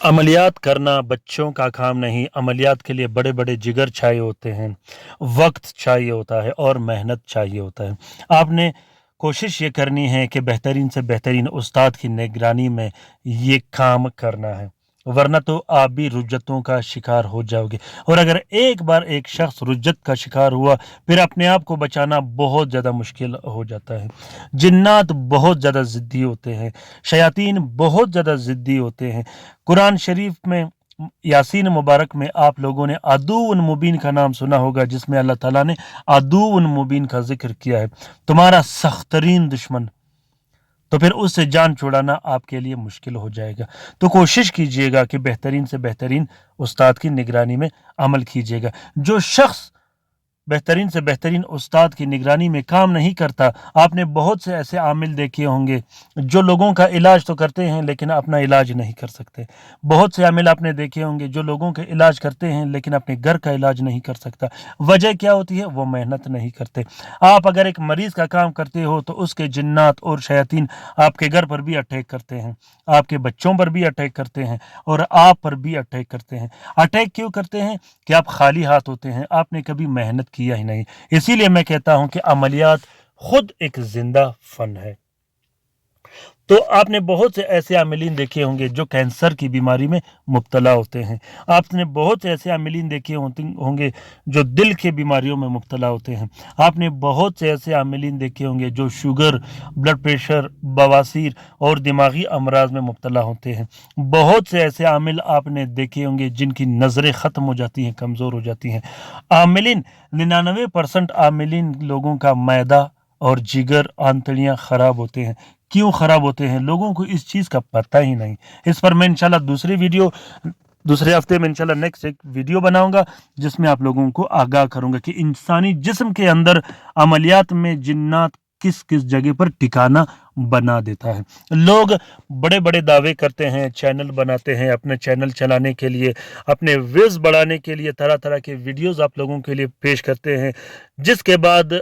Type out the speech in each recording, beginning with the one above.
عملیات کرنا بچوں کا کام نہیں، عملیات کے لیے بڑے بڑے جگر چاہیے ہوتے ہیں، وقت چاہیے ہوتا ہے اور محنت چاہیے ہوتا ہے۔ آپ نے کوشش یہ کرنی ہے کہ بہترین سے بہترین استاد کی نگرانی میں یہ کام کرنا ہے، ورنہ تو آپ بھی رجتوں کا شکار ہو جاؤ گے، اور اگر ایک بار ایک شخص رجت کا شکار ہوا پھر اپنے آپ کو بچانا بہت زیادہ مشکل ہو جاتا ہے۔ جنات بہت زیادہ ضدی ہوتے ہیں، شیاطین بہت زیادہ ضدی ہوتے ہیں۔ قرآن شریف میں یاسین مبارک میں آپ لوگوں نے عدو مبین کا نام سنا ہوگا، جس میں اللہ تعالیٰ نے عدو مبین کا ذکر کیا ہے، تمہارا سخت ترین دشمن، تو پھر اس سے جان چھڑانا آپ کے لیے مشکل ہو جائے گا۔ تو کوشش کیجئے گا کہ بہترین سے بہترین استاد کی نگرانی میں عمل کیجئے گا۔ جو شخص بہترین سے بہترین استاد کی نگرانی میں کام نہیں کرتا، آپ نے بہت سے ایسے عامل دیکھے ہوں گے جو لوگوں کا علاج تو کرتے ہیں لیکن اپنا علاج نہیں کر سکتے۔ بہت سے عامل آپ نے دیکھے ہوں گے جو لوگوں کے علاج کرتے ہیں لیکن اپنے گھر کا علاج نہیں کر سکتا۔ وجہ کیا ہوتی ہے؟ وہ محنت نہیں کرتے۔ آپ اگر ایک مریض کا کام کرتے ہو تو اس کے جنات اور شیاطین آپ کے گھر پر بھی اٹیک کرتے ہیں، آپ کے بچوں پر بھی اٹیک کرتے ہیں اور آپ پر بھی اٹیک کرتے ہیں۔ اٹیک کیوں کرتے ہیں؟ کہ آپ خالی ہاتھ ہوتے ہیں، آپ نے کبھی محنت کیا ہی نہیں۔ اسی لیے میں کہتا ہوں کہ عملیات خود ایک زندہ فن ہے۔ تو آپ نے بہت سے ایسے عاملین دیکھے ہوں گے جو کینسر کی بیماری میں مبتلا ہوتے ہیں، آپ نے بہت سے ایسے عاملین دیکھے ہوں گے جو دل کے بیماریوں میں مبتلا ہوتے ہیں، آپ نے بہت سے ایسے عاملین دیکھے ہوں گے جو شوگر، بلڈ پریشر، بواسیر اور دماغی امراض میں مبتلا ہوتے ہیں۔ بہت سے ایسے عامل آپ نے دیکھے ہوں گے جن کی نظریں ختم ہو جاتی ہیں، کمزور ہو جاتی ہیں۔ عاملین 99% عاملین لوگوں کا معدہ اور جگر، آنتڑیاں خراب ہوتے ہیں۔ کیوں خراب ہوتے ہیں؟ لوگوں کو اس چیز کا پتہ ہی نہیں۔ اس پر میں انشاءاللہ دوسرے ہفتے میں انشاءاللہ نیکسٹ ایک ویڈیو بناؤں گا جس میں آپ لوگوں کو آگاہ کروں گا کہ انسانی جسم کے اندر عملیات میں جنات کس کس جگہ پر ٹھکانہ بنا دیتا ہے۔ لوگ بڑے بڑے دعوے کرتے ہیں، چینل بناتے ہیں اپنے چینل چلانے کے لیے، اپنے ویوز بڑھانے کے لیے، طرح طرح کے ویڈیوز آپ لوگوں کے لیے پیش کرتے ہیں، جس کے بعد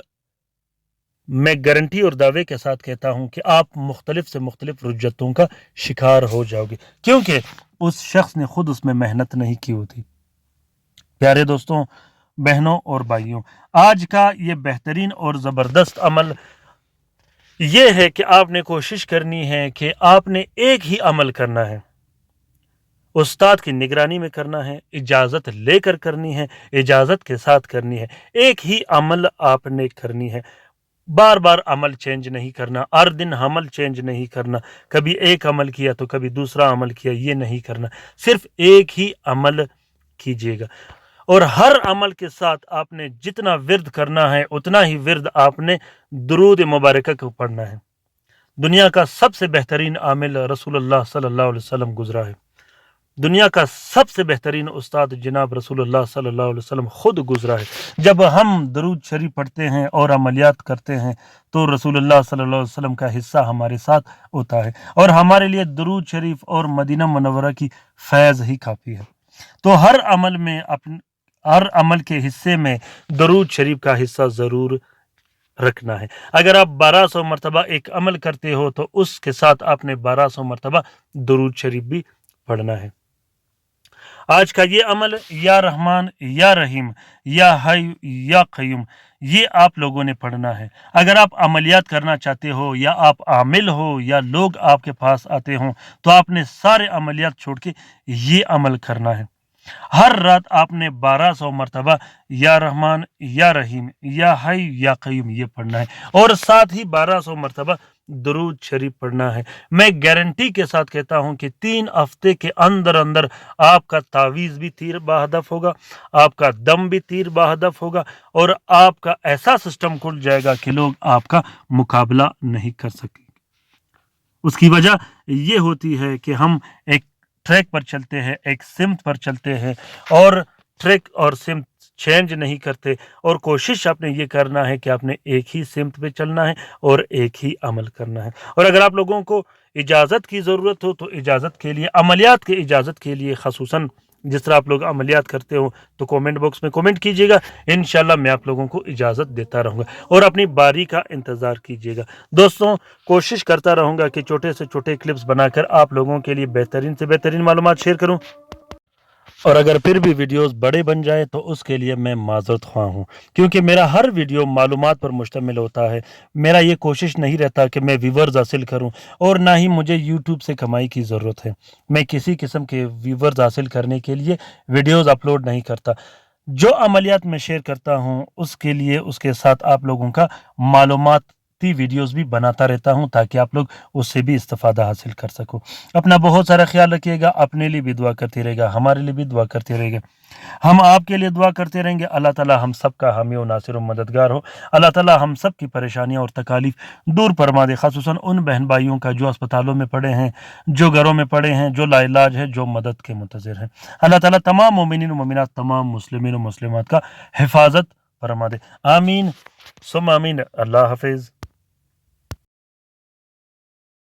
میں گارنٹی اور دعوے کے ساتھ کہتا ہوں کہ آپ مختلف سے مختلف رجتوں کا شکار ہو جاؤ گے، کیونکہ اس شخص نے خود اس میں محنت نہیں کی ہوتی۔ پیارے دوستوں، بہنوں اور بھائیوں، آج کا یہ بہترین اور زبردست عمل یہ ہے کہ آپ نے کوشش کرنی ہے کہ آپ نے ایک ہی عمل کرنا ہے، استاد کی نگرانی میں کرنا ہے، اجازت لے کر کرنی ہے، اجازت کے ساتھ کرنی ہے، ایک ہی عمل آپ نے کرنی ہے، بار بار عمل چینج نہیں کرنا، ہر دن عمل چینج نہیں کرنا، کبھی ایک عمل کیا تو کبھی دوسرا عمل کیا، یہ نہیں کرنا، صرف ایک ہی عمل کیجیے گا، اور ہر عمل کے ساتھ آپ نے جتنا ورد کرنا ہے اتنا ہی ورد آپ نے درود مبارکہ کو پڑھنا ہے۔ دنیا کا سب سے بہترین عامل رسول اللہ صلی اللہ علیہ وسلم گزرا ہے، دنیا کا سب سے بہترین استاد جناب رسول اللہ صلی اللہ علیہ وسلم خود گزرا ہے۔ جب ہم درود شریف پڑھتے ہیں اور عملیات کرتے ہیں تو رسول اللہ صلی اللہ علیہ وسلم کا حصہ ہمارے ساتھ ہوتا ہے، اور ہمارے لیے درود شریف اور مدینہ منورہ کی فیض ہی کافی ہے۔ تو ہر عمل کے حصے میں درود شریف کا حصہ ضرور رکھنا ہے۔ اگر آپ 1200 مرتبہ ایک عمل کرتے ہو تو اس کے ساتھ آپ نے 1200 مرتبہ درود شریف بھی پڑھنا ہے۔ آج کا یہ عمل یا رحمان یا رحیم یا حی یا قیوم، یہ آپ لوگوں نے پڑھنا ہے۔ اگر آپ عملیات کرنا چاہتے ہو یا آپ عامل ہو یا لوگ آپ کے پاس آتے ہوں تو آپ نے سارے عملیات چھوڑ کے یہ عمل کرنا ہے۔ ہر رات آپ نے 1200 مرتبہ یا رحمان یا رحیم یا حی یا قیوم یہ پڑھنا ہے، اور ساتھ ہی 1200 مرتبہ درود شریف پڑھنا ہے۔ میں گارنٹی کے ساتھ کہتا ہوں کہ 3 ہفتے کے اندر آپ کا تعویذ بھی تیر بہدف ہوگا، آپ کا دم بھی تیر بہدف ہوگا، اور آپ کا ایسا سسٹم کھل جائے گا کہ لوگ آپ کا مقابلہ نہیں کر سکیں۔ اس کی وجہ یہ ہوتی ہے کہ ہم ایک ٹریک پر چلتے ہیں، ایک سمت پر چلتے ہیں، اور ٹریک اور سمت چینج نہیں کرتے، اور کوشش آپ نے یہ کرنا ہے کہ آپ نے ایک ہی سمت پہ چلنا ہے اور ایک ہی عمل کرنا ہے۔ اور اگر آپ لوگوں کو اجازت کی ضرورت ہو تو اجازت کے لیے، عملیات کی اجازت کے لیے خصوصاً جس طرح آپ لوگ عملیات کرتے ہو تو کومنٹ باکس میں کومنٹ کیجیے گا، انشاءاللہ میں آپ لوگوں کو اجازت دیتا رہوں گا، اور اپنی باری کا انتظار کیجیے گا۔ دوستوں کوشش کرتا رہوں گا کہ چھوٹے سے چھوٹے کلپس بنا کر آپ لوگوں کے لیے بہترین سے بہترین معلومات شیئر کروں، اور اگر پھر بھی ویڈیوز بڑے بن جائے تو اس کے لیے میں معذرت خواہ ہوں، کیونکہ میرا ہر ویڈیو معلومات پر مشتمل ہوتا ہے۔ میرا یہ کوشش نہیں رہتا کہ میں ویورز حاصل کروں، اور نہ ہی مجھے یوٹیوب سے کمائی کی ضرورت ہے۔ میں کسی قسم کے ویورز حاصل کرنے کے لیے ویڈیوز اپلوڈ نہیں کرتا۔ جو عملیات میں شیئر کرتا ہوں اس کے لیے اس کے ساتھ آپ لوگوں کا معلوماتی ویڈیوز بھی بناتا رہتا ہوں، تاکہ آپ لوگ اس سے بھی استفادہ حاصل کر سکو۔ اپنا بہت سارا خیال رکھیے گا، اپنے لیے بھی دعا کرتے رہے گا، ہمارے لیے بھی دعا کرتے رہے گا، ہم آپ کے لیے دعا کرتے رہیں گے۔ اللہ تعالیٰ ہم سب کا حامی و ناصر و مددگار ہو۔ اللہ تعالیٰ ہم سب کی پریشانیاں اور تکالیف دور فرما دے، خصوصاً ان بہن بھائیوں کا جو اسپتالوں میں پڑے ہیں، جو گھروں میں پڑے ہیں، جو لا علاج ہے، جو مدد کے منتظر ہیں۔ اللہ تعالیٰ تمام مومنین و مومنات، تمام مسلمین و مسلمات کا حفاظت فرما دے۔ آمین ثم آمین۔ اللہ حافظ۔